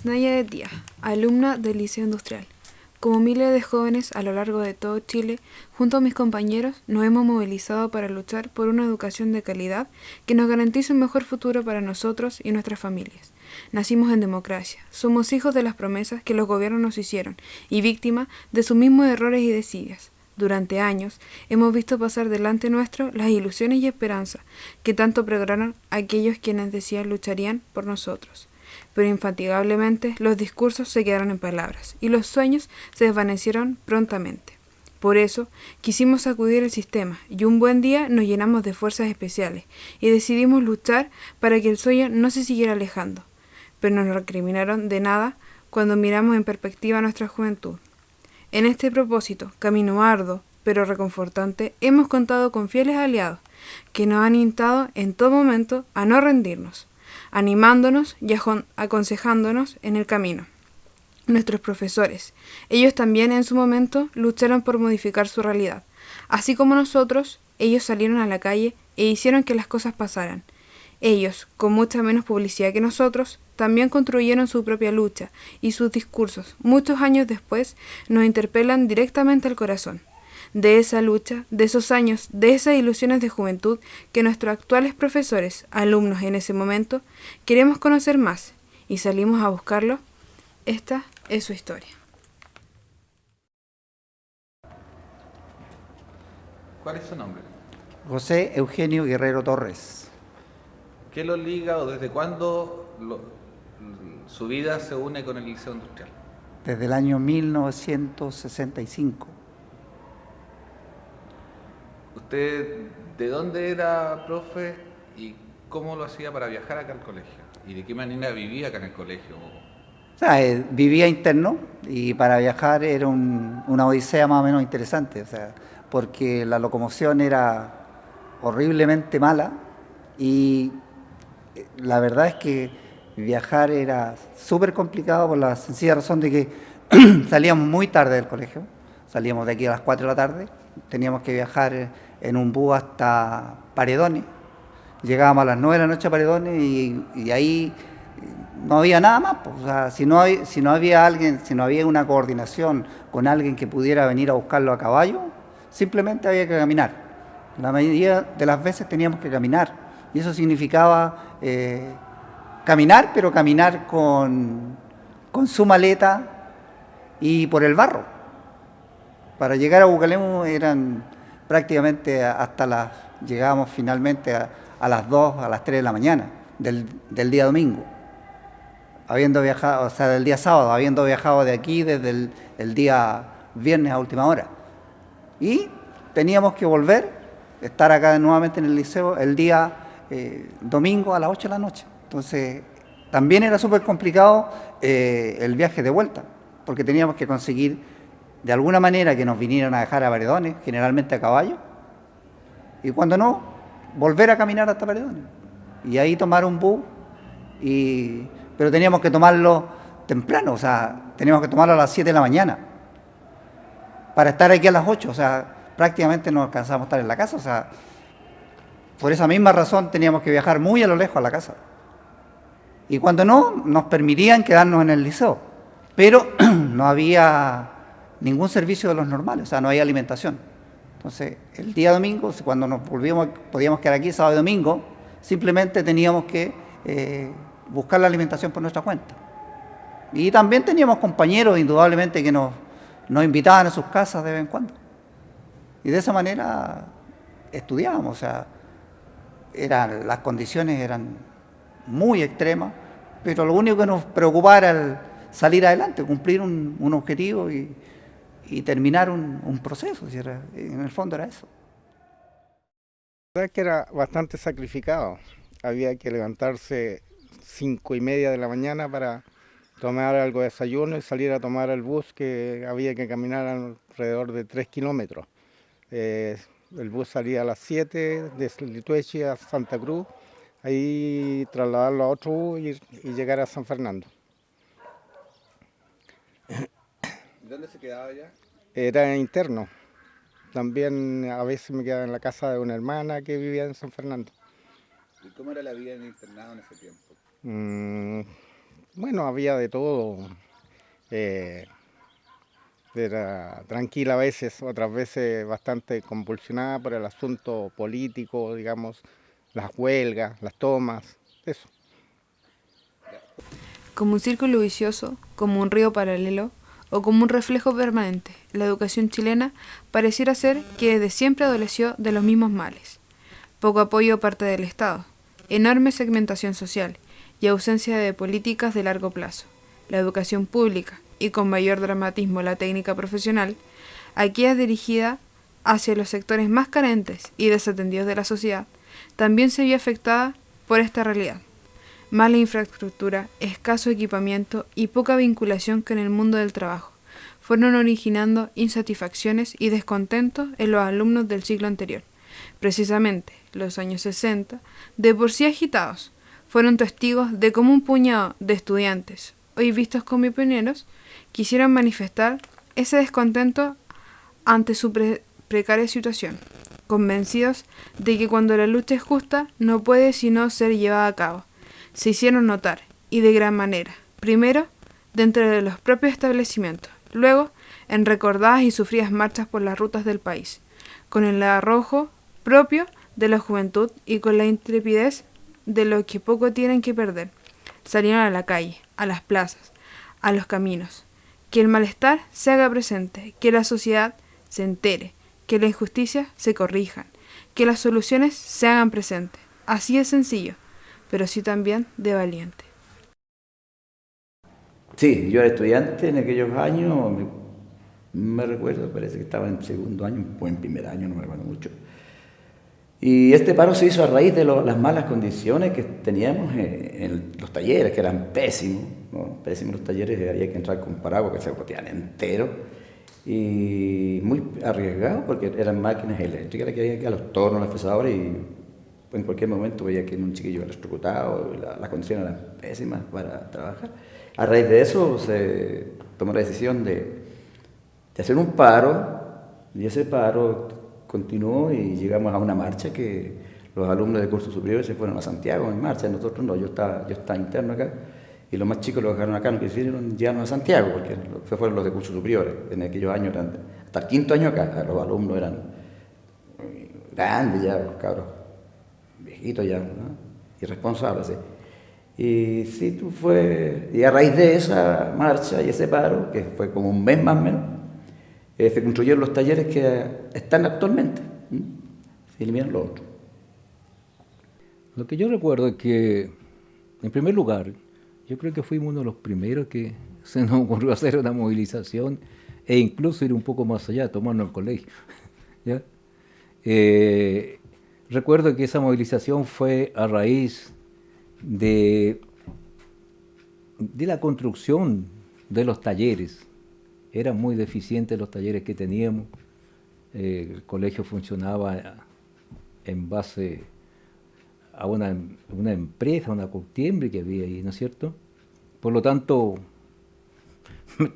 Isnaya de Díaz, alumna del Liceo Industrial. Como miles de jóvenes a lo largo de todo Chile, junto a mis compañeros, nos hemos movilizado para luchar por una educación de calidad que nos garantice un mejor futuro para nosotros y nuestras familias. Nacimos en democracia, somos hijos de las promesas que los gobiernos nos hicieron y víctimas de sus mismos errores y desidias. Durante años hemos visto pasar delante nuestro las ilusiones y esperanzas que tanto pregonaron aquellos quienes decían lucharían por nosotros. Pero infatigablemente los discursos se quedaron en palabras y los sueños se desvanecieron prontamente. Por eso quisimos sacudir el sistema y un buen día nos llenamos de fuerzas especiales y decidimos luchar para que el sueño no se siguiera alejando. Pero nos recriminaron de nada cuando miramos en perspectiva nuestra juventud. En este propósito, camino arduo, pero reconfortante, hemos contado con fieles aliados que nos han instado en todo momento a no rendirnos, animándonos y aconsejándonos en el camino. Nuestros profesores, ellos también en su momento lucharon por modificar su realidad. Así como nosotros, ellos salieron a la calle e hicieron que las cosas pasaran. Ellos, con mucha menos publicidad que nosotros, también construyeron su propia lucha y sus discursos, muchos años después, nos interpelan directamente al corazón. De esa lucha, de esos años, de esas ilusiones de juventud que nuestros actuales profesores, alumnos en ese momento, queremos conocer más y salimos a buscarlo. Esta es su historia. ¿Cuál es su nombre? José Eugenio Guerrero Torres. ¿Qué lo liga o desde cuándo su vida se une con el Liceo Industrial? Desde el año 1965. ¿Usted de dónde era profe y cómo lo hacía para viajar acá al colegio? ¿Y de qué manera vivía acá en el colegio? O sea, vivía interno y para viajar era una odisea más o menos interesante, o sea, porque la locomoción era horriblemente mala y la verdad es que viajar era súper complicado por la sencilla razón de que salíamos muy tarde del colegio, salíamos de aquí a las 4 de la tarde, teníamos que viajar en un bus hasta Paredones, llegábamos a las 9 de la noche a Paredones y ahí no había nada más, pues. O sea, si no había alguien, si no había una coordinación con alguien que pudiera venir a buscarlo a caballo, simplemente había que caminar. La mayoría de las veces teníamos que caminar y eso significaba caminar, pero caminar con su maleta y por el barro. Para llegar a Bucalemu eran prácticamente llegábamos finalmente a las 2, a las 3 de la mañana del día domingo. Habiendo viajado, o sea, del día sábado, habiendo viajado de aquí desde el día viernes a última hora. Y teníamos que volver, estar acá nuevamente en el liceo el día domingo a las 8 de la noche. Entonces, también era súper complicado el viaje de vuelta, porque teníamos que conseguir de alguna manera que nos vinieran a dejar a Paredones, generalmente a caballo, y cuando no, volver a caminar hasta Paredones. Y ahí tomar un bus, pero teníamos que tomarlo temprano, o sea, teníamos que tomarlo a las 7 de la mañana, para estar aquí a las 8, o sea, prácticamente no alcanzábamos a estar en la casa, o sea, por esa misma razón teníamos que viajar muy a lo lejos a la casa. Y cuando no, nos permitían quedarnos en el liceo, pero no había ningún servicio de los normales, o sea, no había alimentación. Entonces, el día domingo, cuando podíamos quedar aquí sábado y domingo, simplemente teníamos que buscar la alimentación por nuestra cuenta. Y también teníamos compañeros, indudablemente, que nos invitaban a sus casas de vez en cuando. Y de esa manera estudiábamos, o sea, las condiciones eran muy extremas, pero lo único que nos preocupaba era el salir adelante, cumplir un objetivo y terminar un proceso, en el fondo era eso. La verdad es que era bastante sacrificado, había que levantarse 5:30 de la mañana para tomar algo de desayuno y salir a tomar el bus, que había que caminar alrededor de 3 kilómetros. El bus salía a las 7 de Lituechi a Santa Cruz, ahí trasladarlo a otro bus y llegar a San Fernando. ¿Dónde se quedaba allá? Era interno. También a veces me quedaba en la casa de una hermana que vivía en San Fernando. ¿Y cómo era la vida en el internado en ese tiempo? Bueno, había de todo. eh, Era tranquila a veces, otras veces bastante convulsionada por el asunto político, digamos, las huelgas, las tomas, eso. Como un círculo vicioso, como un río paralelo o como un reflejo permanente, la educación chilena pareciera ser que desde siempre adoleció de los mismos males. Poco apoyo parte del Estado, enorme segmentación social y ausencia de políticas de largo plazo. La educación pública, y con mayor dramatismo la técnica profesional, aquella dirigida hacia los sectores más carentes y desatendidos de la sociedad, también se vio afectada por esta realidad. Mala infraestructura, escaso equipamiento y poca vinculación con el mundo del trabajo fueron originando insatisfacciones y descontentos en los alumnos del siglo anterior. Precisamente, los años 60, de por sí agitados, fueron testigos de cómo un puñado de estudiantes, hoy vistos como pioneros, quisieron manifestar ese descontento ante su precaria situación, convencidos de que cuando la lucha es justa no puede sino ser llevada a cabo. Se hicieron notar, y de gran manera, primero dentro de los propios establecimientos, luego en recordadas y sufridas marchas por las rutas del país, con el arrojo propio de la juventud y con la intrepidez de los que poco tienen que perder. Salieron a la calle, a las plazas, a los caminos. Que el malestar se haga presente, que la sociedad se entere, que la injusticia se corrijan, que las soluciones se hagan presentes. Así es sencillo, pero sí también de valiente. Sí, yo era estudiante en aquellos años, me recuerdo, parece que estaba en segundo año o en primer año, no me recuerdo mucho. Y este paro se hizo a raíz de las malas condiciones que teníamos en los talleres, que eran pésimos, ¿no? Pésimos los talleres, había que entrar con paraguas que se boteaban enteros y muy arriesgados porque eran máquinas eléctricas las que había que a los tornos, las fresadoras y en cualquier momento veía que un chiquillo era electrocutado, las condiciones eran pésimas para trabajar. A raíz de eso se tomó la decisión de hacer un paro y ese paro continuó y llegamos a una marcha que los alumnos de cursos superiores se fueron a Santiago en marcha, nosotros no, yo estaba interno acá y los más chicos los dejaron acá, no quisieron llevarnos a Santiago porque fueron los de cursos superiores, en aquellos años hasta el quinto año acá, los alumnos eran grandes ya, los cabros viejitos ya, ¿no? Irresponsables, ¿sí? Y sí, y a raíz de esa marcha y ese paro, que fue como un mes más o menos, se construyeron los talleres que están actualmente. Se eliminan los otros. Lo que yo recuerdo es que, en primer lugar, yo creo que fuimos uno de los primeros que se nos ocurrió hacer una movilización e incluso ir un poco más allá, tomarnos el colegio. ¿Ya? Recuerdo que esa movilización fue a raíz de la construcción de los talleres. Eran muy deficientes los talleres que teníamos. El colegio funcionaba en base a una empresa, una Coutiembre que había ahí, ¿no es cierto? Por lo tanto,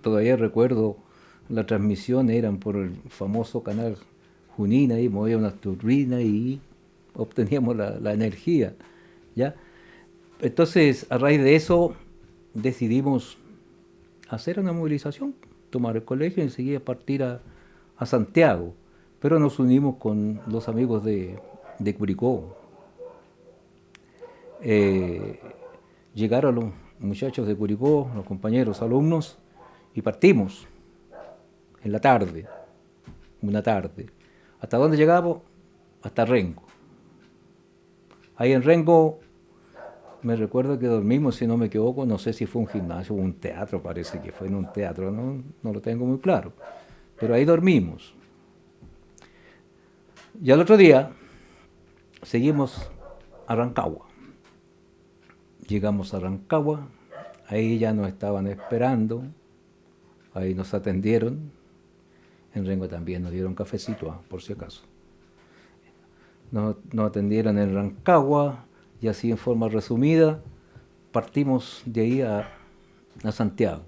todavía recuerdo las transmisiones eran por el famoso canal Junín, ahí movía unas turbinas y obteníamos la energía, ¿ya? Entonces, a raíz de eso, decidimos hacer una movilización, tomar el colegio y enseguida partir a Santiago. Pero nos unimos con los amigos de Curicó. Llegaron los muchachos de Curicó, los compañeros alumnos, y partimos en la tarde, una tarde. ¿Hasta dónde llegamos? Hasta Rengo. Ahí en Rengo me recuerdo que dormimos, si no me equivoco, no sé si fue un gimnasio o un teatro, parece que fue en un teatro, no lo tengo muy claro, pero ahí dormimos. Y al otro día seguimos a Rancagua. Llegamos a Rancagua, ahí ya nos estaban esperando, ahí nos atendieron, en Rengo también nos dieron cafecito, por si acaso. Nos atendieron en Rancagua y así en forma resumida partimos de ahí a Santiago.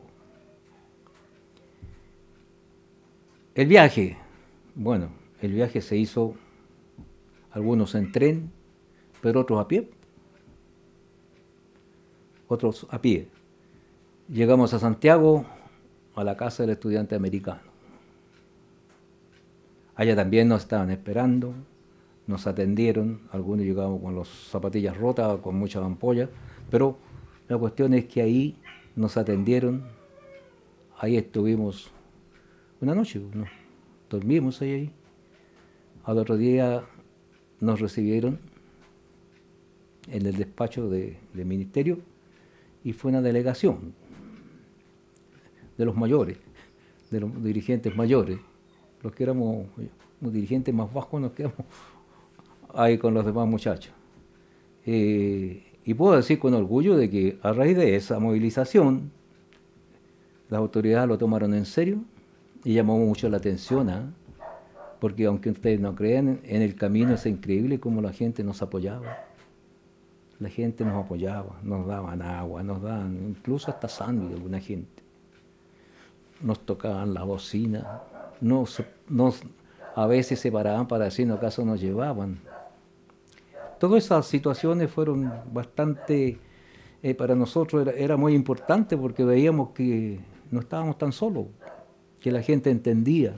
El viaje, bueno, el viaje se hizo algunos en tren, pero otros a pie. Llegamos a Santiago, a la casa del estudiante americano. Allá también nos estaban esperando, nos atendieron, algunos llegaban con las zapatillas rotas, con muchas ampollas, pero la cuestión es que ahí nos atendieron, ahí estuvimos una noche, ¿no? Dormimos ahí. Al otro día nos recibieron en el despacho del ministerio y fue una delegación de los mayores, de los dirigentes mayores. Los que éramos los dirigentes más bajos nos quedamos ahí con los demás muchachos. Y puedo decir con orgullo de que a raíz de esa movilización las autoridades lo tomaron en serio y llamó mucho la atención, porque aunque ustedes no crean, en el camino es increíble cómo la gente nos apoyaba. La gente nos apoyaba, nos daban agua, nos daban incluso hasta sándwich alguna gente. Nos tocaban la bocina, a veces se paraban para decirnos acaso nos llevaban. Todas esas situaciones fueron bastante, para nosotros era muy importante porque veíamos que no estábamos tan solos, que la gente entendía.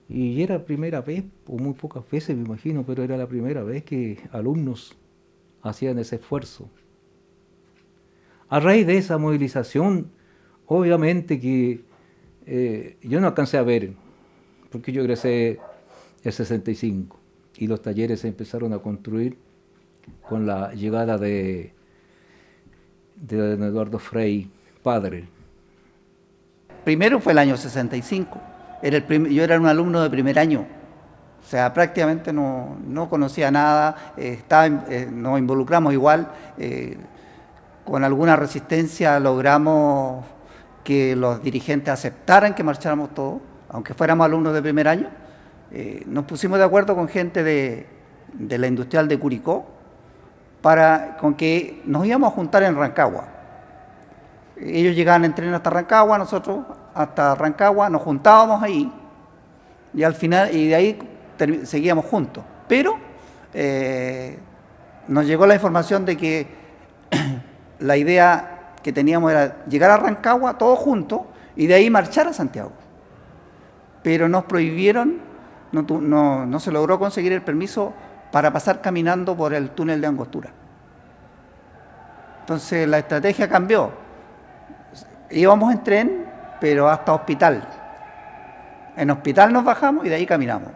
Y era la primera vez, o muy pocas veces me imagino, pero era la primera vez que alumnos hacían ese esfuerzo. A raíz de esa movilización, obviamente que yo no alcancé a ver, porque yo egresé el 65 y los talleres se empezaron a construir con la llegada de don Eduardo Frei, padre. Primero fue el año 65. Yo era un alumno de primer año. O sea, prácticamente no conocía nada, nos involucramos igual. Con alguna resistencia logramos que los dirigentes aceptaran que marcháramos todos, aunque fuéramos alumnos de primer año. Nos pusimos de acuerdo con gente de la industrial de Curicó con que nos íbamos a juntar en Rancagua. Ellos llegaban en tren hasta Rancagua, nosotros hasta Rancagua, nos juntábamos ahí y al final, y de ahí seguíamos juntos. Pero nos llegó la información de que la idea que teníamos era llegar a Rancagua todos juntos y de ahí marchar a Santiago. Pero nos prohibieron, no se logró conseguir el permiso para pasar caminando por el túnel de Angostura. Entonces la estrategia cambió. Íbamos en tren, pero hasta Hospital. En Hospital nos bajamos y de ahí caminamos.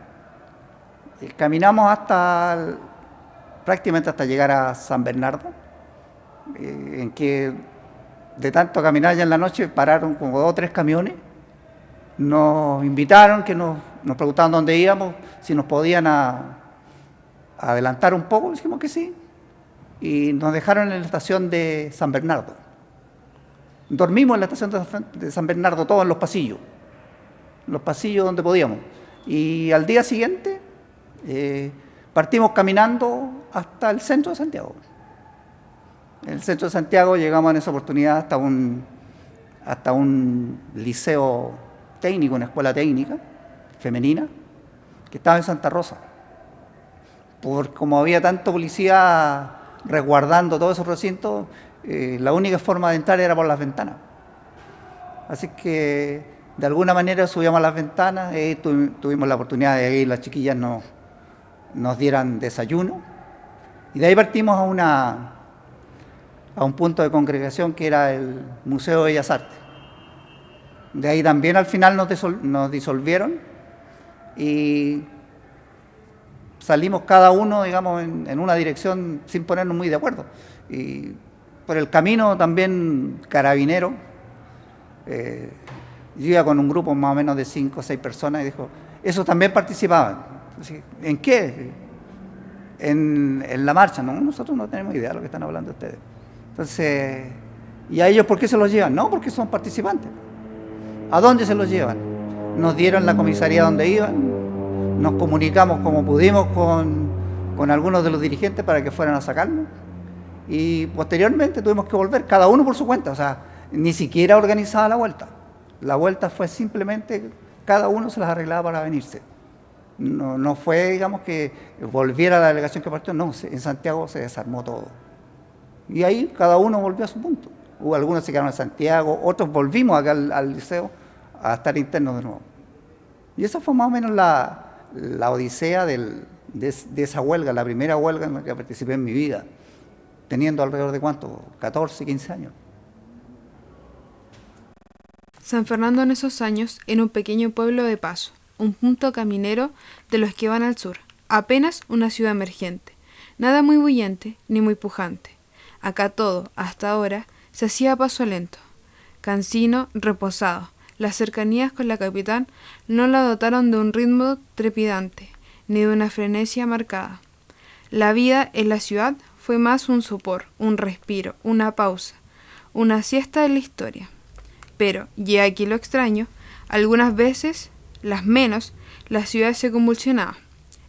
Caminamos prácticamente hasta llegar a San Bernardo, en que de tanto caminar ya en la noche pararon como 2 o 3 camiones. Nos invitaron, nos preguntaban dónde íbamos, si nos podían adelantar un poco, dijimos que sí, y nos dejaron en la estación de San Bernardo. Dormimos en la estación de San Bernardo, todos en los pasillos donde podíamos. Y al día siguiente partimos caminando hasta el centro de Santiago. En el centro de Santiago llegamos en esa oportunidad hasta un liceo técnico, una escuela técnica femenina, que estaba en Santa Rosa. Como había tanto policía resguardando todos esos recintos, la única forma de entrar era por las ventanas. Así que de alguna manera subíamos a las ventanas, tuvimos la oportunidad de que las chiquillas nos dieran desayuno, y de ahí partimos a un punto de congregación que era el Museo de Bellas Artes. De ahí también al final nos disolvieron y salimos cada uno, digamos, en una dirección sin ponernos muy de acuerdo. Y por el camino también Carabineros, yo iba con un grupo más o menos de 5 o 6 personas y dijo, esos también participaban. ¿En qué? En la marcha. No, nosotros no tenemos idea de lo que están hablando ustedes. Entonces, ¿y a ellos por qué se los llevan? No, porque son participantes. ¿A dónde se los llevan? Nos dieron la comisaría donde iban, nos comunicamos como pudimos con algunos de los dirigentes para que fueran a sacarnos, y posteriormente tuvimos que volver, cada uno por su cuenta, o sea, ni siquiera organizada la vuelta. La vuelta fue simplemente, cada uno se las arreglaba para venirse. No fue, digamos, que volviera la delegación que partió, no, en Santiago se desarmó todo. Y ahí cada uno volvió a su punto. Hubo algunos se quedaron en Santiago, otros volvimos acá al liceo a estar internos de nuevo. Y esa fue más o menos la odisea de esa huelga, la primera huelga en la que participé en mi vida, teniendo alrededor de ¿cuánto? 14, 15 años. San Fernando en esos años era un pequeño pueblo de paso, un punto caminero de los que van al sur, apenas una ciudad emergente, nada muy bullente ni muy pujante. Acá todo, hasta ahora, se hacía a paso lento, cansino, reposado. Las cercanías con la capital no la dotaron de un ritmo trepidante, ni de una frenesía marcada. La vida en la ciudad fue más un sopor, un respiro, una pausa, una siesta en la historia. Pero, y aquí lo extraño, algunas veces, las menos, la ciudad se convulsionaba.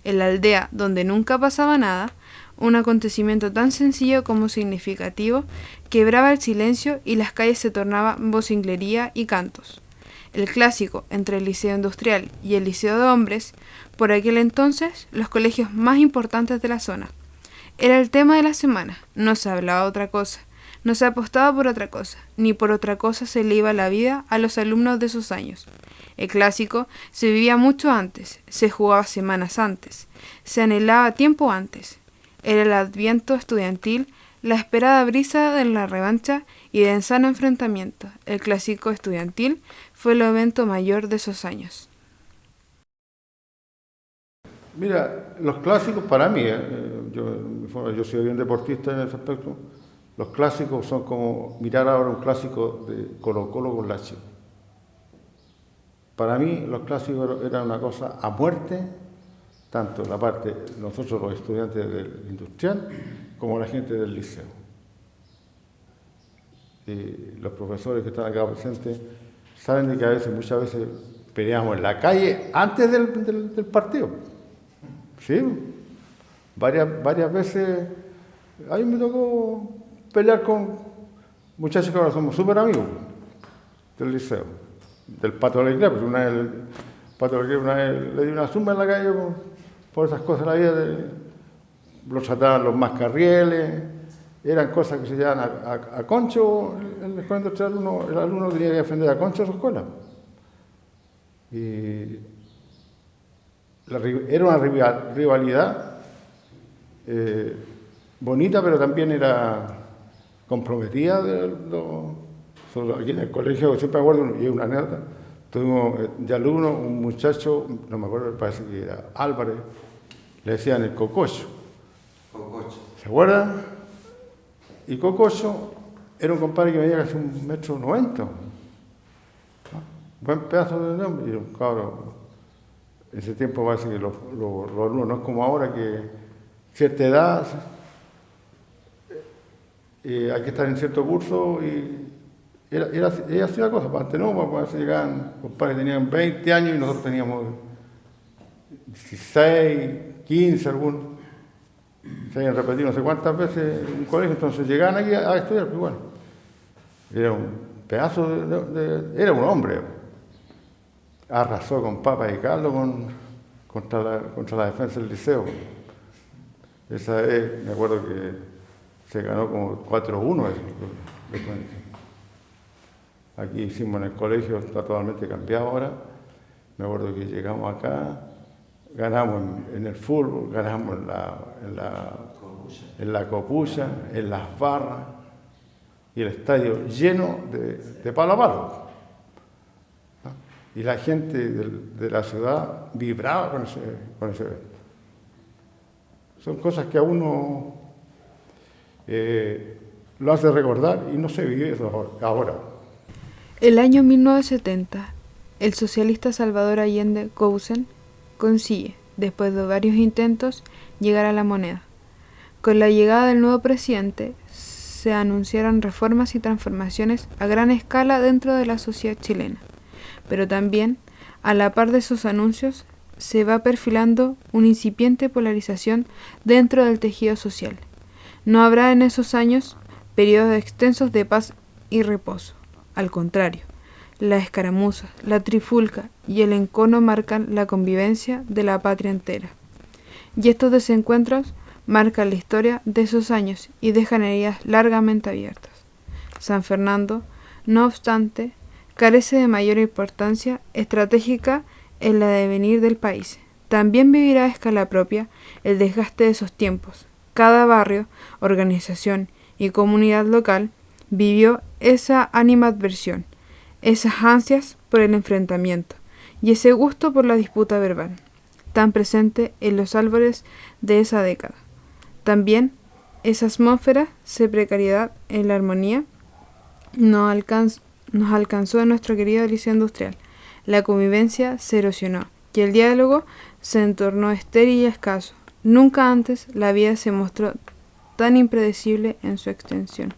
En la aldea, donde nunca pasaba nada, un acontecimiento tan sencillo como significativo quebraba el silencio y las calles se tornaban vocinglería y cantos. El clásico entre el Liceo Industrial y el Liceo de Hombres, por aquel entonces los colegios más importantes de la zona. Era el tema de la semana, no se hablaba de otra cosa, no se apostaba por otra cosa, ni por otra cosa se le iba la vida a los alumnos de esos años. El clásico se vivía mucho antes, se jugaba semanas antes, se anhelaba tiempo antes. Era el adviento estudiantil, la esperada brisa de la revancha y de sano enfrentamiento. El clásico estudiantil fue el evento mayor de esos años. Mira, los clásicos para mí, yo soy bien deportista en ese aspecto, los clásicos son como mirar ahora un clásico de Colo-Colo con Lachi. Para mí los clásicos eran una cosa a muerte, tanto la parte, nosotros los estudiantes del industrial, como la gente del liceo. Y los profesores que están acá presentes saben de que muchas veces peleamos en la calle antes del partido. Sí, varias veces. A mí me tocó pelear con muchachos que ahora somos súper amigos del liceo, del Pato de la Iglesia, porque el Pato de la Iglesia le dio una zumba en la calle por esas cosas de la vida, los trataban los mascarrieles, eran cosas que se llevaban a Concho. En la escuela industrial el alumno tenía que defender a Concho a su escuela. Y era una rivalidad bonita, pero también era comprometida. Aquí en el colegio, siempre me acuerdo, y una anécdota, tuvimos de alumno un muchacho, no me acuerdo, parece que era Álvarez, le decían el Cococho. ¿Se acuerdan? Y Cococho era un compadre que medía casi 1,90 m. Buen pedazo de nombre, y un cabro. En ese tiempo parece que los alumnos no es como ahora, que cierta edad hay que estar en cierto curso, y era así la cosa. Antes no, a veces llegaban compadres que tenían 20 años y nosotros teníamos 16, 15 algunos. Se habían repetido no sé cuántas veces en un colegio, entonces llegaban aquí a estudiar, pero bueno, era un pedazo era un hombre. Arrasó con papa y caldo contra la defensa del liceo. Esa vez me acuerdo que se ganó como 4-1 eso. Aquí hicimos en el colegio, está totalmente cambiado ahora. Me acuerdo que llegamos acá, ganamos en el fútbol, ganamos en la copucha, en las barras, y el estadio lleno de palo a palo. Y la gente de la ciudad vibraba con ese evento. Son cosas que a uno lo hace recordar y no se vive eso ahora. El año 1970, el socialista Salvador Allende Cousen consigue, después de varios intentos, llegar a la moneda. Con la llegada del nuevo presidente, se anunciaron reformas y transformaciones a gran escala dentro de la sociedad chilena. Pero también, a la par de sus anuncios, se va perfilando una incipiente polarización dentro del tejido social. No habrá en esos años periodos extensos de paz y reposo. Al contrario, la escaramuza, la trifulca y el encono marcan la convivencia de la patria entera. Y estos desencuentros marcan la historia de esos años y dejan heridas largamente abiertas. San Fernando, no obstante, carece de mayor importancia estratégica en la devenir del país. También vivirá a escala propia el desgaste de esos tiempos. Cada barrio, organización y comunidad local vivió esa animadversión, esas ansias por el enfrentamiento y ese gusto por la disputa verbal, tan presente en los árboles de esa década. También esa atmósfera de precariedad en la armonía nos alcanzó en nuestro querido Liceo Industrial. La convivencia se erosionó y el diálogo se tornó estéril y escaso. Nunca antes la vida se mostró tan impredecible en su extensión.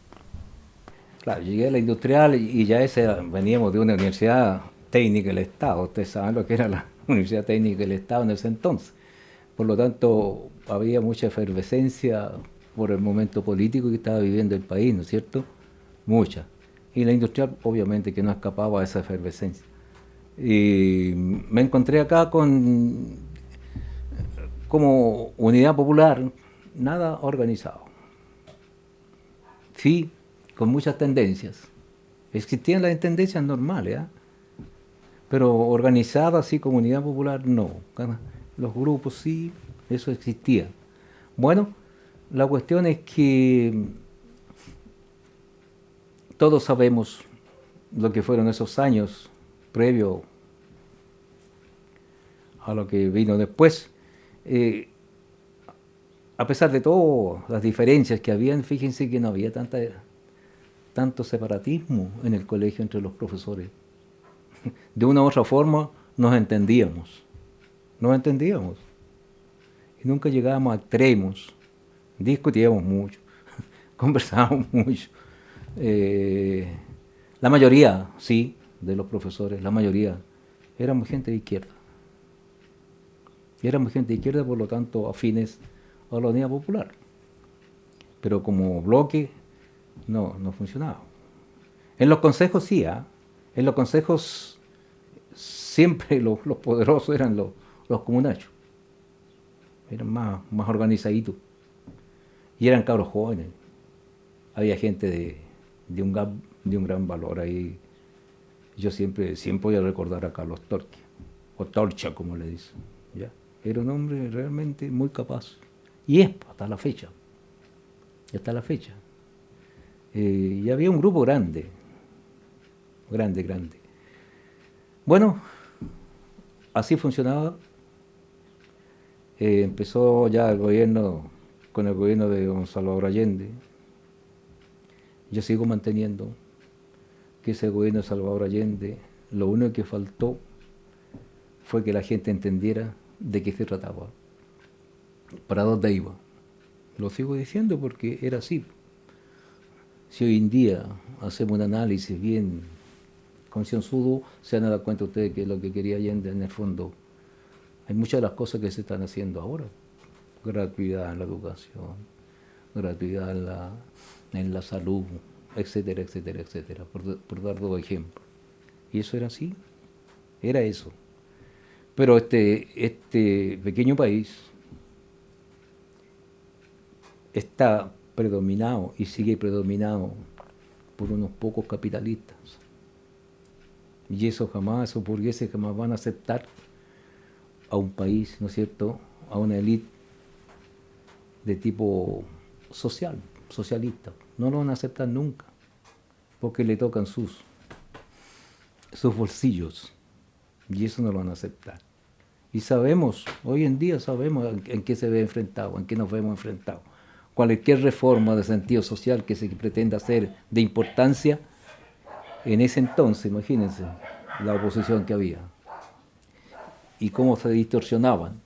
Claro, llegué a la industrial y ya veníamos de una universidad técnica del Estado. Ustedes saben lo que era la Universidad Técnica del Estado en ese entonces. Por lo tanto, había mucha efervescencia por el momento político que estaba viviendo el país, ¿no es cierto? Mucha. Y la industrial, obviamente, que no escapaba de esa efervescencia. Y me encontré acá como unidad popular, nada organizado. Sí, con muchas tendencias. Existían las tendencias normales, pero organizada así como unidad popular, no. Los grupos sí, eso existía. Bueno, la cuestión es que todos sabemos lo que fueron esos años previo a lo que vino después. A pesar de todas las diferencias que habían, fíjense que no había tanto separatismo en el colegio entre los profesores. De una u otra forma nos entendíamos. Y nunca llegábamos a extremos. Discutíamos mucho, conversábamos mucho. La mayoría, sí, de los profesores, la mayoría, éramos gente de izquierda. Y éramos gente de izquierda, por lo tanto, afines a la Unidad Popular. Pero como bloque, no funcionaba. En los consejos sí, en los consejos siempre los poderosos eran los comunachos. Eran más organizaditos. Y eran cabros jóvenes. Había gente de un gran valor ahí. Yo siempre voy a recordar a Carlos Torquia, o Torcha, como le dicen. ¿Ya? Era un hombre realmente muy capaz. Y es hasta la fecha. Y había un grupo grande. Bueno, así funcionaba. Empezó ya el gobierno, con el gobierno de don Salvador Allende. Yo sigo manteniendo que ese gobierno de Salvador Allende, lo único que faltó fue que la gente entendiera de qué se trataba, para dónde iba. Lo sigo diciendo porque era así. Si hoy en día hacemos un análisis bien concienzudo, se van a dar cuenta ustedes que lo que quería Allende en el fondo, hay muchas de las cosas que se están haciendo ahora. Gratuidad en la educación, gratuidad en la salud, etcétera, por dar dos ejemplos. Y eso era así, era eso. Pero este pequeño país está predominado y sigue predominado por unos pocos capitalistas. Y esos burgueses jamás van a aceptar a un país, ¿no es cierto?, a una élite de tipo socialista. No lo van a aceptar nunca, porque le tocan sus bolsillos, y eso no lo van a aceptar. Y hoy en día sabemos en qué se ve enfrentado, en qué nos vemos enfrentados. Cualquier reforma de sentido social que se pretenda hacer de importancia, en ese entonces, imagínense, la oposición que había, y cómo se distorsionaban.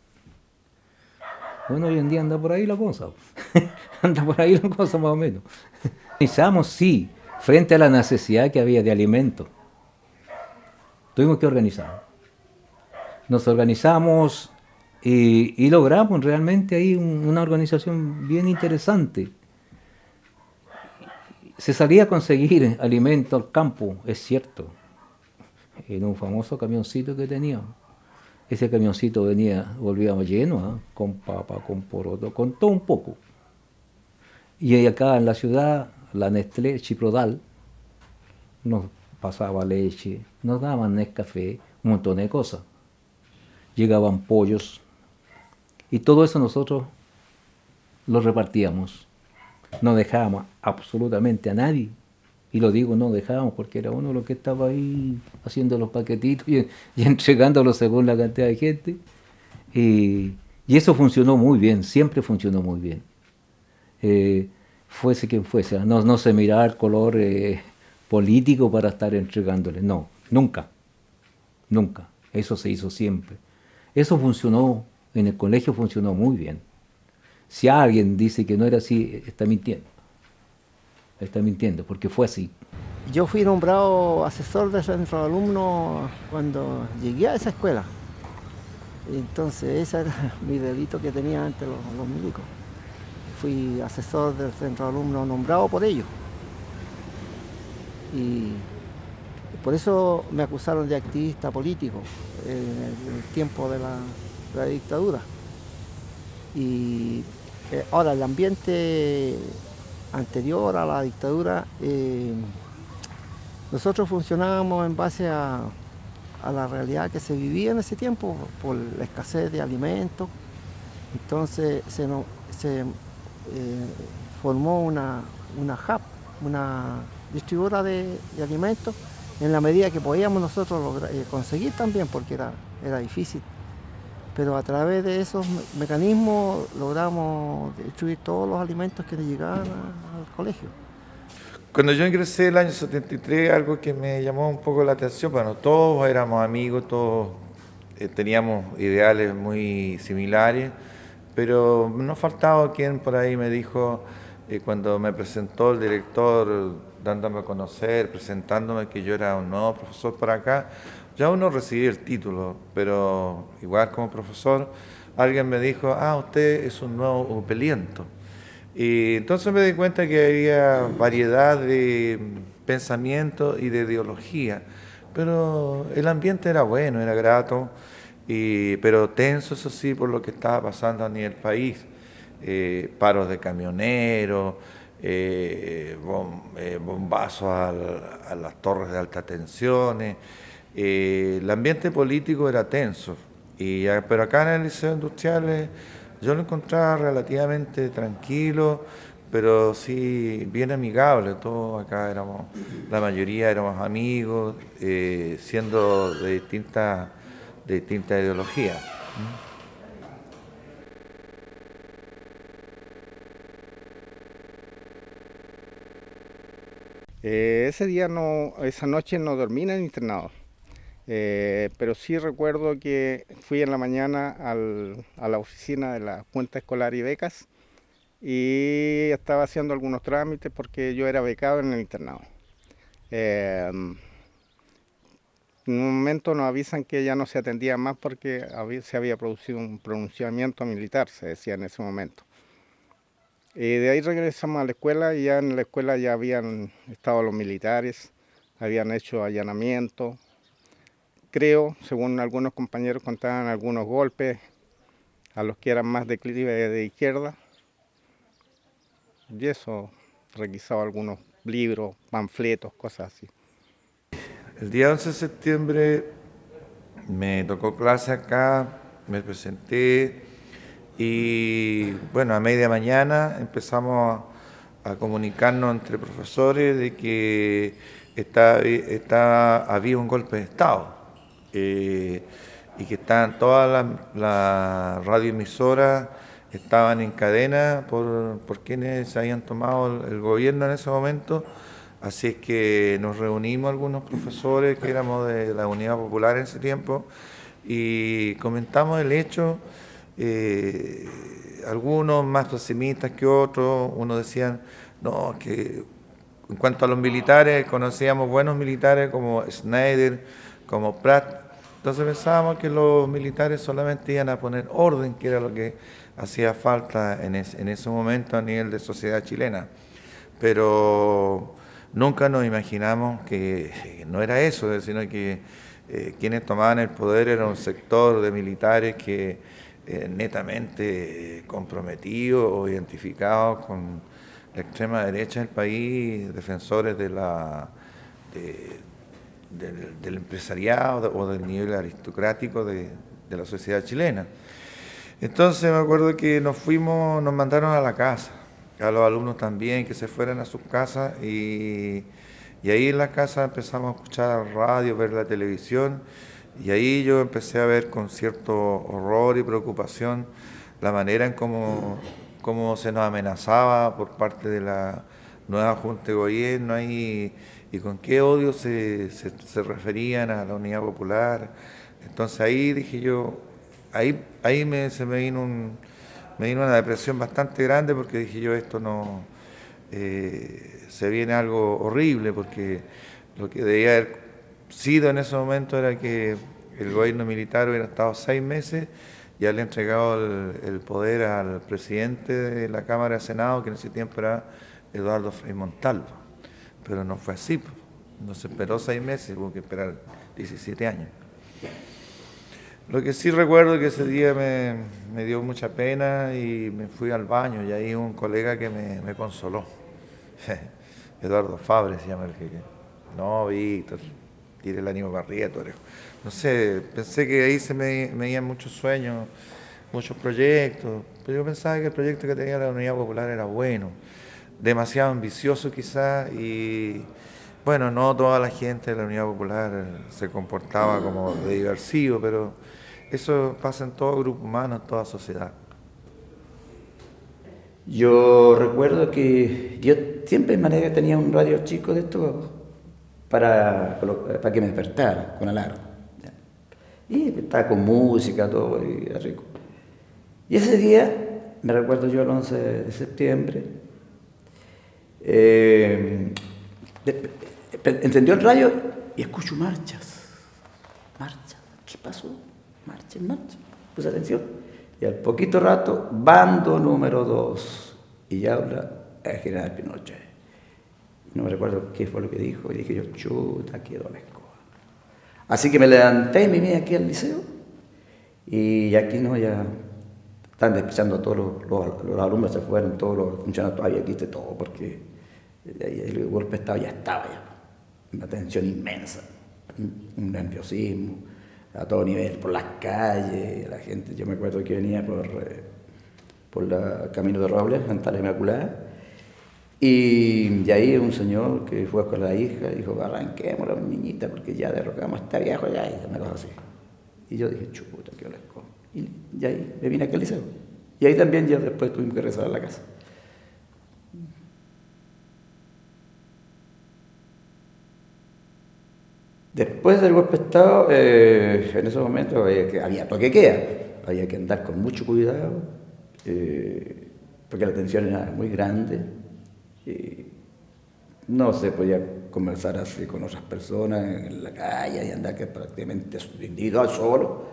Bueno, hoy en día anda por ahí la cosa, más o menos. Organizamos, sí, frente a la necesidad que había de alimentos. Tuvimos que organizar. Nos organizamos y logramos realmente ahí una organización bien interesante. Se salía a conseguir alimento al campo, es cierto, en un famoso camioncito que teníamos. Ese camioncito volvíamos lleno, con papa, con poroto, con todo un poco. Y acá en la ciudad, la Nestlé Chiprodal, nos pasaba leche, nos daban Nescafé, un montón de cosas. Llegaban pollos y todo eso nosotros lo repartíamos. No dejábamos absolutamente a nadie. Y lo digo, no dejábamos porque era uno lo que estaba ahí haciendo los paquetitos y entregándolos según la cantidad de gente. Y eso funcionó muy bien, siempre funcionó muy bien. Fuese quien fuese, no se miraba el color político para estar entregándole, no, nunca, nunca, eso se hizo siempre. Eso funcionó, en el colegio funcionó muy bien. Si alguien dice que no era así, está mintiendo, porque fue así. Yo fui nombrado asesor del centro de alumnos cuando llegué a esa escuela. Entonces ese era mi delito que tenía ante los milicos. Fui asesor del centro de alumnos nombrado por ellos. Y por eso me acusaron de activista político en el tiempo de la dictadura. Y ahora el ambiente anterior a la dictadura, nosotros funcionábamos en base a la realidad que se vivía en ese tiempo por la escasez de alimentos. Entonces se formó una HAP, una distribuidora de alimentos, en la medida que podíamos nosotros conseguir también, porque era difícil. Pero a través de esos mecanismos logramos distribuir todos los alimentos que llegaban al colegio. Cuando yo ingresé el año 73, algo que me llamó un poco la atención, bueno, todos éramos amigos, todos teníamos ideales muy similares, pero no faltaba quien por ahí me dijo, cuando me presentó el director, dándome a conocer, presentándome que yo era un nuevo profesor por acá, yo aún no recibí el título, pero igual como profesor, alguien me dijo, usted es un nuevo Upeliento. Y entonces me di cuenta que había variedad de pensamientos y de ideología, pero el ambiente era bueno, era grato, pero tenso, eso sí, por lo que estaba pasando a nivel país. Paros de camioneros, bombazos a las torres de alta tensión. El ambiente político era tenso, pero acá en el Liceo Industrial yo lo encontraba relativamente tranquilo, pero sí bien amigable. Todos acá la mayoría éramos amigos, siendo de distintas ideologías. Esa noche no dormí en el internado. Pero sí recuerdo que fui en la mañana a la oficina de la Junta Escolar y Becas y estaba haciendo algunos trámites porque yo era becado en el internado. En un momento nos avisan que ya no se atendía más porque se había producido un pronunciamiento militar, se decía en ese momento. De ahí regresamos a la escuela y ya en la escuela ya habían estado los militares, habían hecho allanamiento. Creo, según algunos compañeros contaban, algunos golpes a los que eran más declive de izquierda. Y eso, requisaba algunos libros, panfletos, cosas así. El día 11 de septiembre me tocó clase acá, me presenté y bueno, a media mañana empezamos a comunicarnos entre profesores de que había un golpe de Estado. Y que todas las radioemisoras estaban en cadena por quienes habían tomado el gobierno en ese momento, así es que nos reunimos algunos profesores que éramos de la Unidad Popular en ese tiempo y comentamos el hecho, algunos más pesimistas que otros, unos decían, no, que en cuanto a los militares, conocíamos buenos militares como Schneider, como Pratt. Entonces pensábamos que los militares solamente iban a poner orden, que era lo que hacía falta en ese momento a nivel de sociedad chilena. Pero nunca nos imaginamos que no era eso, sino que quienes tomaban el poder era un sector de militares que netamente comprometidos o identificados con la extrema derecha del país, defensores de del empresariado o del nivel aristocrático de la sociedad chilena. Entonces me acuerdo que nos mandaron a la casa, a los alumnos también, que se fueran a sus casas y ahí en la casa empezamos a escuchar radio, ver la televisión y ahí yo empecé a ver con cierto horror y preocupación la manera en cómo se nos amenazaba por parte de la nueva Junta de Gobierno y con qué odio se referían a la Unidad Popular. Entonces ahí dije yo, ahí se me vino una depresión bastante grande porque dije yo, esto no, se viene algo horrible, porque lo que debía haber sido en ese momento era que el gobierno militar hubiera estado 6 meses y haberle entregado el poder al presidente de la Cámara de Senado, que en ese tiempo era Eduardo Frei Montalva. Pero no fue así, no se esperó 6 meses, hubo que esperar 17 años. Lo que sí recuerdo es que ese día me dio mucha pena y me fui al baño y ahí un colega que me consoló. Eduardo Fabre se llama el jefe. No, Víctor, tire el ánimo para arriba, Torejo. No sé, pensé que ahí se me veían muchos sueños, muchos proyectos, pero yo pensaba que el proyecto que tenía la Unidad Popular era bueno, demasiado ambicioso quizás y bueno, no toda la gente de la Unidad Popular se comportaba como de diversivo, pero eso pasa en todo grupo humano, en toda sociedad. Yo recuerdo que yo siempre manera tenía un radio chico de esto para que me despertara con alarma. Y estaba con música, todo, y era rico. Y ese día, me recuerdo yo el 11 de septiembre, encendió el radio y escucho marchas. ¿Qué pasó? Marcha. Puse atención. Y al poquito rato, bando número 2. Y habla el general Pinochet. No me recuerdo qué fue lo que dijo. Y dije yo, chuta, quedó la escoba. Así que me levanté y me vine aquí al liceo. Y aquí no, ya están despechando a todos los alumnos, se fueron, todos los funcionarios todavía aquí, todo, porque el golpe de Estado ya estaba ya. Una tensión inmensa, un nerviosismo a todo nivel, por las calles, la gente. Yo me acuerdo que venía por el Camino de Robles, Santa Inmaculada, y ahí un señor que fue con la hija dijo, arranquemos la niñita porque ya derrocamos a este viejo ya, y una cosa así. Y yo dije, chuta, qué lesco. Y ahí me vine aquí al liceo. Y ahí también ya después tuvimos que regresar a la casa. Después del golpe de Estado, en esos momentos había toque queda, había que andar con mucho cuidado, porque la tensión era muy grande, no se podía conversar así con otras personas en la calle y andar que prácticamente individual solo,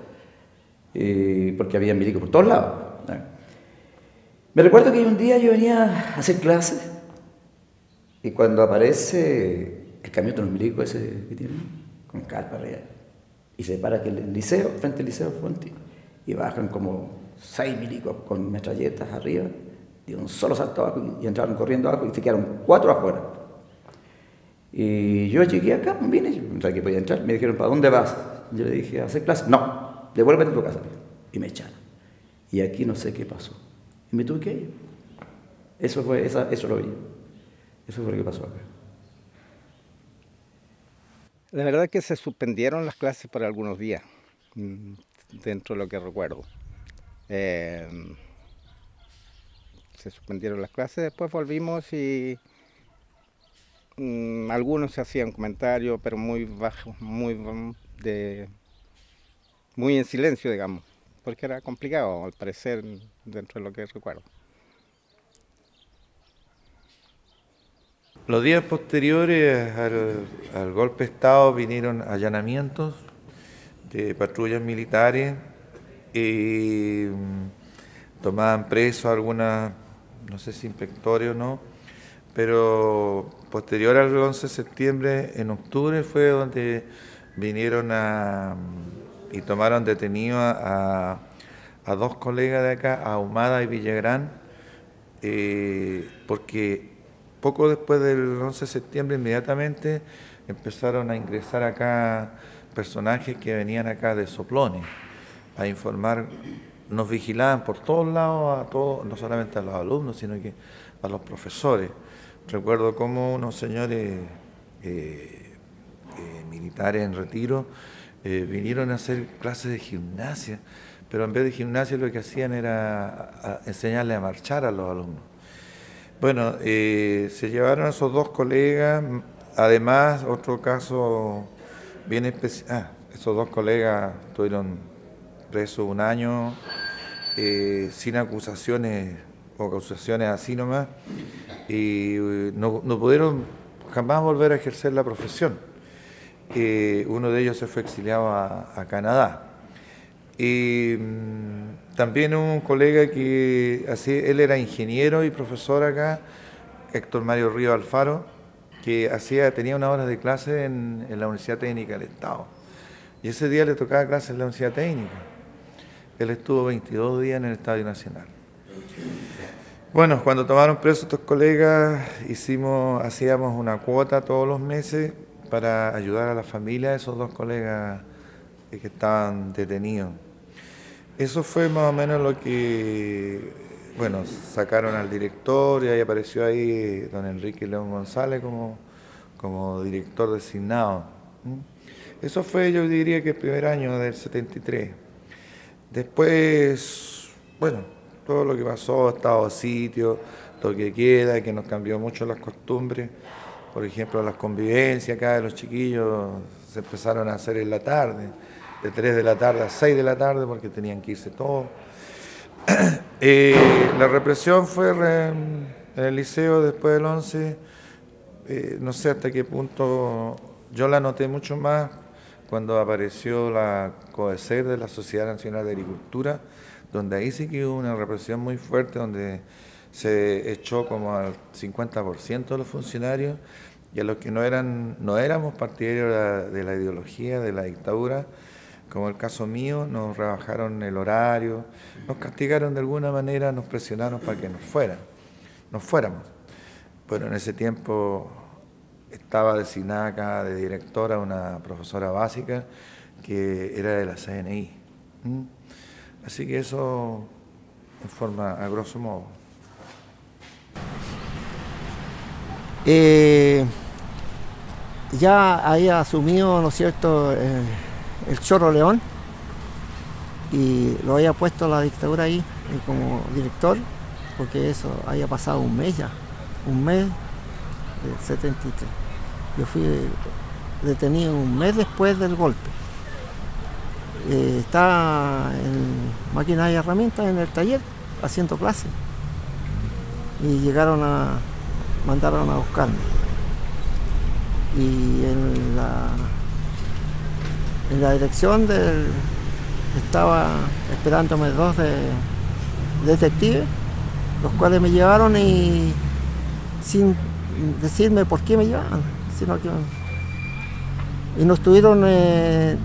porque había milicos por todos lados. Me recuerdo que un día yo venía a hacer clases y cuando aparece el camión de los milicos ese que tienen, con carpa real, y se para aquí el liceo, frente al liceo Fonti, y bajan como 6 milicos con metralletas arriba, de un solo salto abajo, y entraron corriendo abajo y se quedaron 4 afuera. Y yo llegué acá, vine, yo pensaba que podía entrar, me dijeron, ¿para dónde vas? Yo le dije, ¿a hacer clase? No, devuélvete a tu casa. Y me echaron. Y aquí no sé qué pasó. Y me tuve que ir. Eso lo vi. Eso fue lo que pasó acá. La verdad es que se suspendieron las clases por algunos días, dentro de lo que recuerdo. Se suspendieron las clases, después volvimos y algunos se hacían comentarios, pero muy bajos, muy en silencio, digamos, porque era complicado, al parecer, dentro de lo que recuerdo. Los días posteriores al golpe de Estado vinieron allanamientos de patrullas militares y tomaban presos algunas, no sé si inspectores o no, pero posterior al 11 de septiembre, en octubre, fue donde vinieron y tomaron detenidos a 2 colegas de acá, a Ahumada y Villagrán, porque poco después del 11 de septiembre, inmediatamente, empezaron a ingresar acá personajes que venían acá de soplones a informar. Nos vigilaban por todos lados, a todos, no solamente a los alumnos, sino que a los profesores. Recuerdo cómo unos señores militares en retiro vinieron a hacer clases de gimnasia, pero en vez de gimnasia lo que hacían era enseñarle a marchar a los alumnos. Bueno, se llevaron a esos dos colegas, además otro caso bien especial, esos dos colegas estuvieron presos 1 año sin acusaciones o acusaciones así nomás, y no pudieron jamás volver a ejercer la profesión. Uno de ellos se fue exiliado a Canadá. Y también un colega que él era ingeniero y profesor acá, Héctor Mario Río Alfaro, que tenía 1 hora de clase en la Universidad Técnica del Estado. Y ese día le tocaba clase en la Universidad Técnica. Él estuvo 22 días en el Estadio Nacional. Bueno, cuando tomaron presos estos colegas, hacíamos una cuota todos los meses para ayudar a la familia de esos dos colegas que estaban detenidos. Eso fue más o menos lo que, bueno, sacaron al director y ahí apareció don Enrique León González como director designado. Eso fue, yo diría que el primer año del 73. Después, bueno, todo lo que pasó, estado de sitio, lo que queda, que nos cambió mucho las costumbres. Por ejemplo, las convivencias acá de los chiquillos se empezaron a hacer en la tarde, de 3 de la tarde a 6 de la tarde, porque tenían que irse todos. La represión fue en el liceo después del 11, no sé hasta qué punto, yo la noté mucho más cuando apareció la COESER de la Sociedad Nacional de Agricultura, donde ahí sí que hubo una represión muy fuerte, donde se echó como al 50% de los funcionarios, y a los que no éramos partidarios de la ideología de la dictadura, como el caso mío, nos rebajaron el horario, nos castigaron de alguna manera, nos presionaron para que nos fuéramos. Bueno, en ese tiempo estaba designada acá de directora una profesora básica que era de la CNI. Así que eso en forma, a grosso modo. Ya había asumido, ¿no es cierto?, el Chorro León, y lo había puesto la dictadura ahí como director, porque eso había pasado un mes ya, un mes del 73. Yo fui detenido un mes después del golpe. Estaba en máquinas y herramientas en el taller haciendo clases y mandaron a buscarme. Y en la dirección estaba esperándome 2 detectives, los cuales me llevaron y sin decirme por qué me llevaban, sino que y nos tuvieron en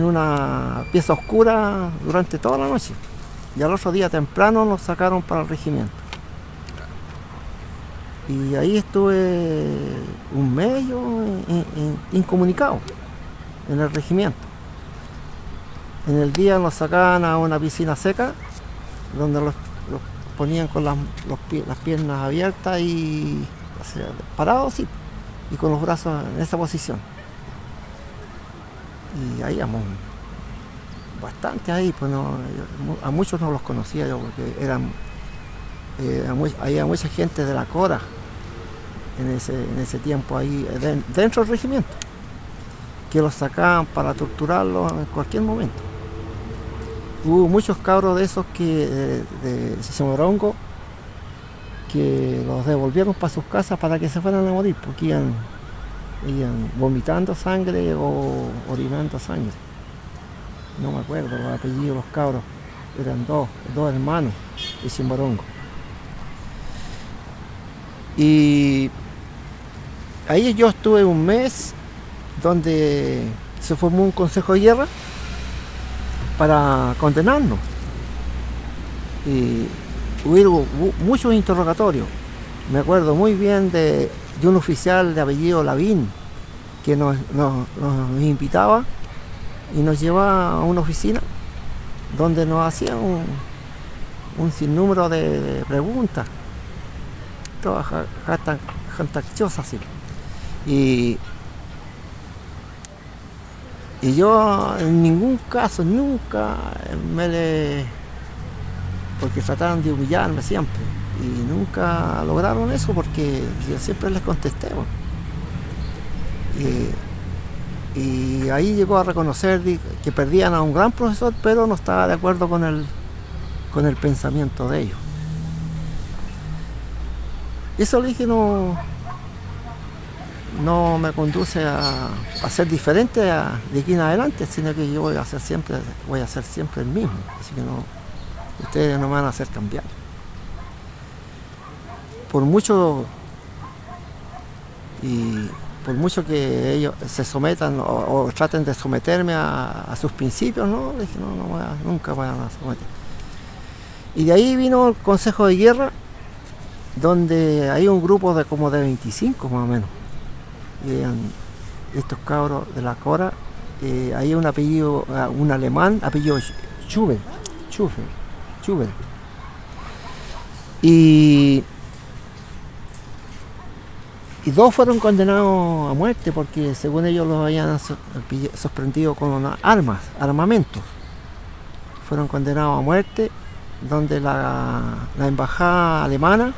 una pieza oscura durante toda la noche, y al otro día temprano nos sacaron para el regimiento. Y ahí estuve un mes yo incomunicado en el regimiento. En el día nos sacaban a una piscina seca, donde los ponían con las piernas abiertas y, o sea, parados, sí, y con los brazos en esa posición. Y ahí íbamos bastante ahí, pues a muchos no los conocía yo, porque había mucha gente de la Cora en ese tiempo ahí dentro del regimiento, que los sacaban para torturarlos en cualquier momento. Hubo muchos cabros de esos de Cimorongo que los devolvieron para sus casas para que se fueran a morir, porque iban vomitando sangre o orinando sangre. No me acuerdo los apellidos de los cabros, eran dos hermanos de Cimorongo. Y ahí yo estuve un mes donde se formó un consejo de guerra para condenarnos. Y hubo muchos interrogatorios. Me acuerdo muy bien de de un oficial de apellido Lavín, que nos invitaba y nos llevaba a una oficina donde nos hacían un sinnúmero de preguntas, todas jactanciosas así. Y yo en ningún caso, nunca porque trataron de humillarme siempre, y nunca lograron eso porque yo siempre les contesté. Y ahí llegó a reconocer que perdían a un gran profesor, pero no estaba de acuerdo con el pensamiento de ellos. Eso le dije no me conduce a ser diferente de aquí en adelante, sino que yo voy a ser siempre el mismo. Así que ustedes no me van a hacer cambiar. Por mucho que ellos se sometan o traten de someterme a sus principios, no, le dije, nunca voy a someter. Y de ahí vino el Consejo de Guerra, donde hay un grupo de como de 25 más o menos. Y estos cabros de la Cora, hay un apellido, un alemán, apellido Schubert. Y dos fueron condenados a muerte porque según ellos los habían sorprendido con armamentos. Fueron condenados a muerte, donde la embajada alemana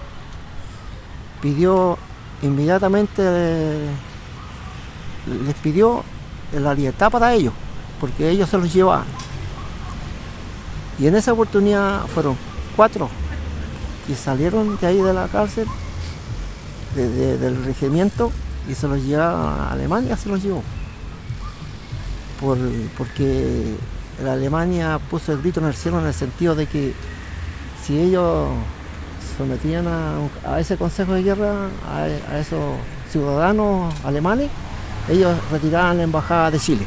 pidió inmediatamente, les pidió la libertad para ellos, porque ellos se los llevaban. Y en esa oportunidad fueron 4 que salieron de ahí de la cárcel, del regimiento, y se los llevaron a Alemania, se los llevó. Porque la Alemania puso el grito en el cielo en el sentido de que si ellos sometían a ese Consejo de Guerra, a esos ciudadanos alemanes, ellos retiraban la embajada de Chile.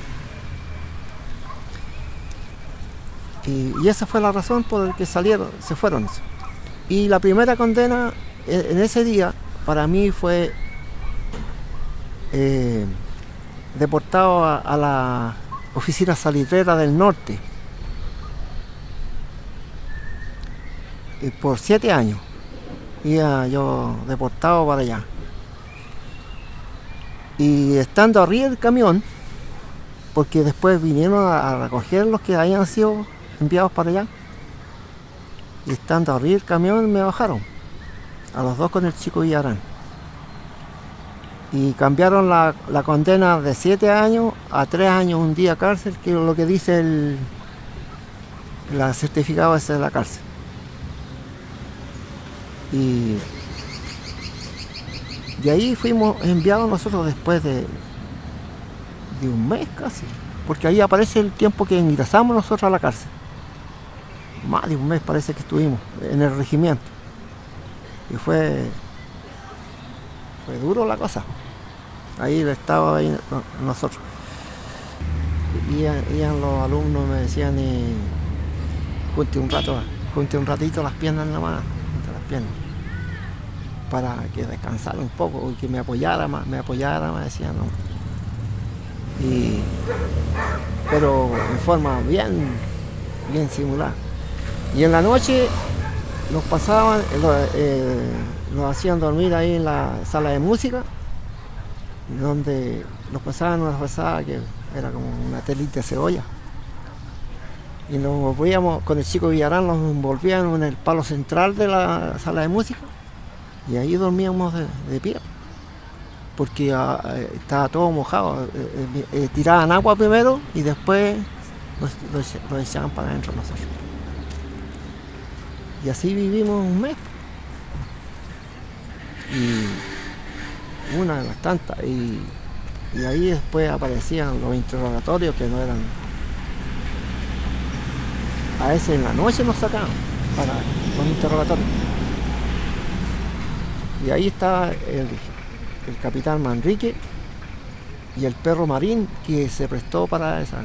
Y esa fue la razón por la que se fueron. Y la primera condena en ese día para mí fue deportado a la oficina salitrera del norte por 7 años. Iba yo deportado para allá. Y estando arriba del camión, porque después vinieron a recoger los que habían sido enviados para allá, y estando arriba del camión me bajaron, a los 2 con el chico Villarán. Y cambiaron la condena de 7 años a 3 años, un día cárcel, que es lo que dice el certificado ese de la cárcel. Y de ahí fuimos enviados nosotros después de un mes casi, porque ahí aparece el tiempo que ingresamos nosotros a la cárcel. Más de un mes parece que estuvimos en el regimiento. Y fue duro la cosa. Ahí estaba ahí nosotros. Iban los alumnos, me decían, junte un ratito las piernas nada más, para que descansara un poco y que me apoyara, me decían, ¿no? Pero en forma bien simulada. Y en la noche nos pasaban, nos hacían dormir ahí en la sala de música, donde nos pasaban una frazada que era como una telita de cebolla. Y nos envolvíamos, con el chico Villarán nos envolvíamos en el palo central de la sala de música, y ahí dormíamos de pie, porque estaba todo mojado. Tiraban agua primero y después lo echaban para adentro nosotros. Y así vivimos un mes. Y una de las tantas. Y ahí después aparecían los interrogatorios, que no eran. A veces en la noche nos sacaban para los interrogatorios. Y ahí estaba el capitán Manrique y el perro Marín, que se prestó para esa.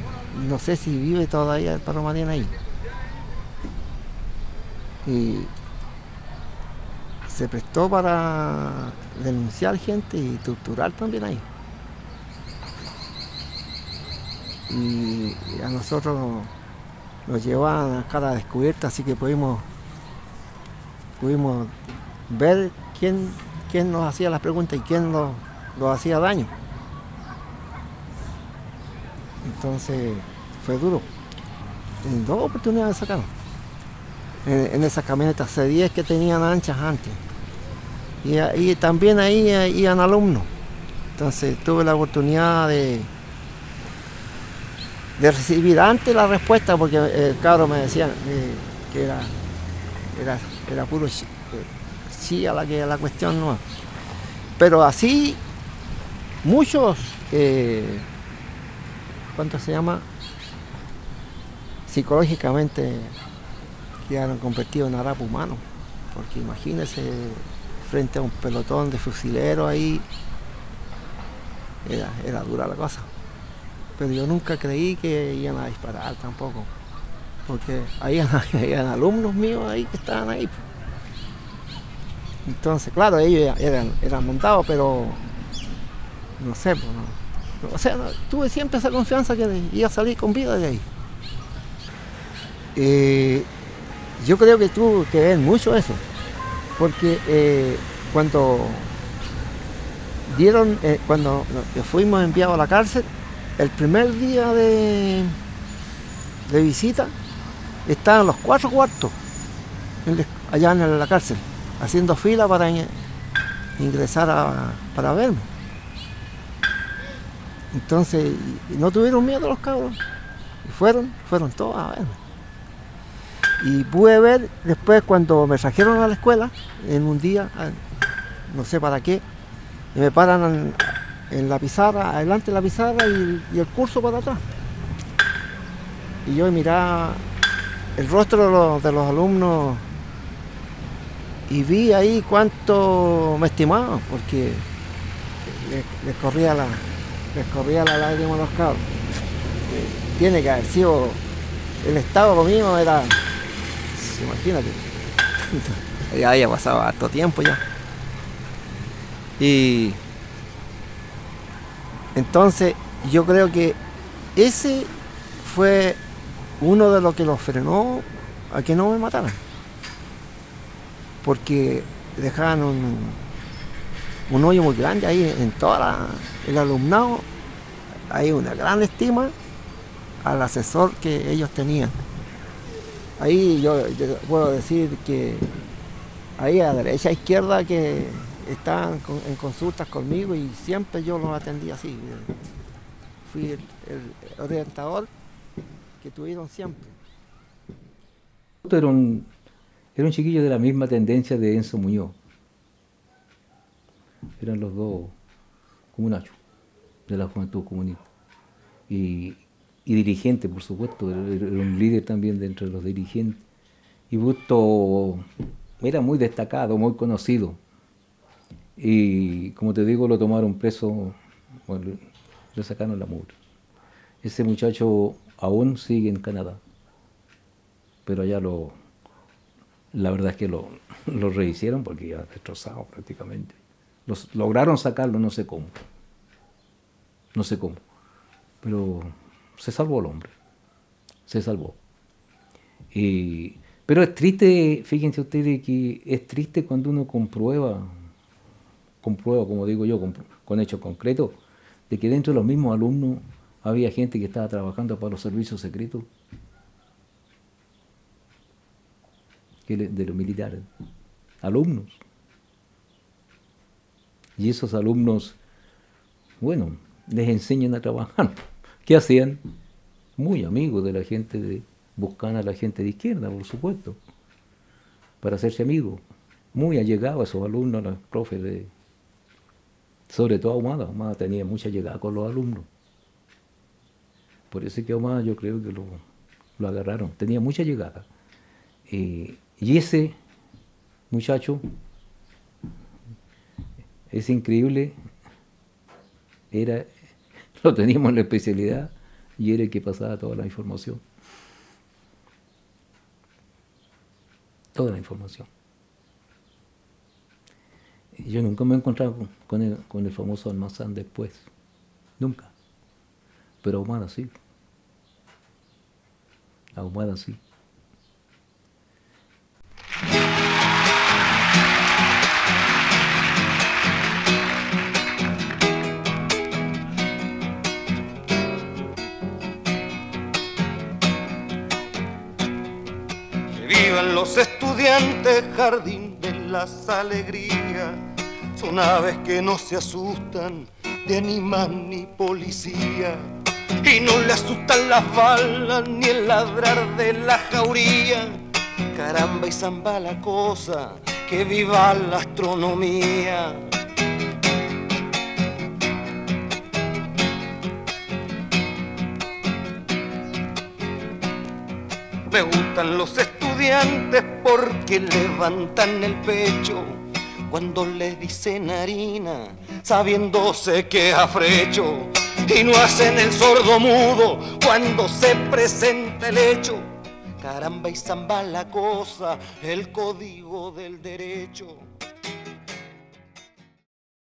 No sé si vive todavía el perro Marín ahí. Y se prestó para denunciar gente y torturar también ahí. Y a nosotros nos llevaban a cara descubierta, así que pudimos ver quién nos hacía las preguntas y quién nos hacía daño. Entonces fue duro. En 2 oportunidades sacaron. En esas camionetas C10 que tenían anchas antes. Y también ahí iban alumnos. Entonces tuve la oportunidad de recibir antes la respuesta, porque el cabro me decía que era puro sí a la cuestión no. Pero así muchos, ¿cuánto se llama? Psicológicamente quedaron convertidos en harapos humanos, porque imagínense frente a un pelotón de fusileros ahí, era dura la cosa. Pero yo nunca creí que iban a disparar tampoco, porque habían alumnos míos ahí que estaban ahí. Entonces, claro, ellos eran montados, pero no sé, pues, no. O sea, tuve siempre esa confianza que iba a salir con vida de ahí. Yo creo que tuvo que ver mucho eso, porque cuando fuimos enviados a la cárcel, el primer día de visita, estaban los 4 cuartos allá en la cárcel, haciendo fila para ingresar para verme. Entonces, y no tuvieron miedo los cabros, y fueron todos a verme. Y pude ver después cuando me trajeron a la escuela, en un día, no sé para qué, y me paran en la pizarra, adelante de la pizarra y el curso para atrás. Y yo miraba el rostro de los alumnos y vi ahí cuánto me estimaban, porque les corría la lágrima a los cabros. Tiene que haber sido, el estado mío era, imagínate, ya había pasado harto tiempo ya. Y entonces yo creo que ese fue uno de los que los frenó a que no me mataran, porque dejaban un hoyo muy grande ahí en el alumnado. Hay una gran estima al asesor que ellos tenían. Ahí yo puedo decir que ahí a derecha, a izquierda, que estaban en consultas conmigo, y siempre yo los atendí así. Fui el orientador que tuvieron siempre. Era un chiquillo de la misma tendencia de Enzo Muñoz. Eran los dos comunachos de la Juventud Comunista. Y dirigente, por supuesto, era un líder también de entre los dirigentes. Y Busto era muy destacado, muy conocido. Y como te digo, lo tomaron preso, bueno, le sacaron la mugre. Ese muchacho aún sigue en Canadá, pero allá la verdad es que lo rehicieron porque ya destrozado prácticamente. Lograron sacarlo, no sé cómo, pero se salvó el hombre, se salvó. Pero es triste, fíjense ustedes que es triste cuando uno comprueba, como digo yo, con hechos concretos, de que dentro de los mismos alumnos había gente que estaba trabajando para los servicios secretos de los militares, alumnos. Y esos alumnos, bueno, les enseñan a trabajar. ¿Qué hacían? Muy amigos de la gente, buscaban a la gente de izquierda, por supuesto, para hacerse amigos. Muy allegados a esos alumnos, a los profes sobre todo Ahumada. Ahumada tenía mucha llegada con los alumnos. Por eso es que Ahumada yo creo que lo agarraron. Tenía mucha llegada. Y ese muchacho, es increíble, lo teníamos en la especialidad y era el que pasaba toda la información. Toda la información. Yo nunca me he encontrado con el famoso Almazán después. Nunca. Pero Ahumada sí. Ahumada sí. Que vivan los estudiantes, jardín de las alegrías. Son aves que no se asustan de animal ni policía. Y no le asustan las balas ni el ladrar de la jauría. Caramba y zamba la cosa, que viva la astronomía. Me gustan los estudiantes porque levantan el pecho cuando les dicen harina, sabiéndose que es afrecho. Y no hacen el sordo mudo cuando se presenta el hecho. Caramba y zamba la cosa, el código del derecho.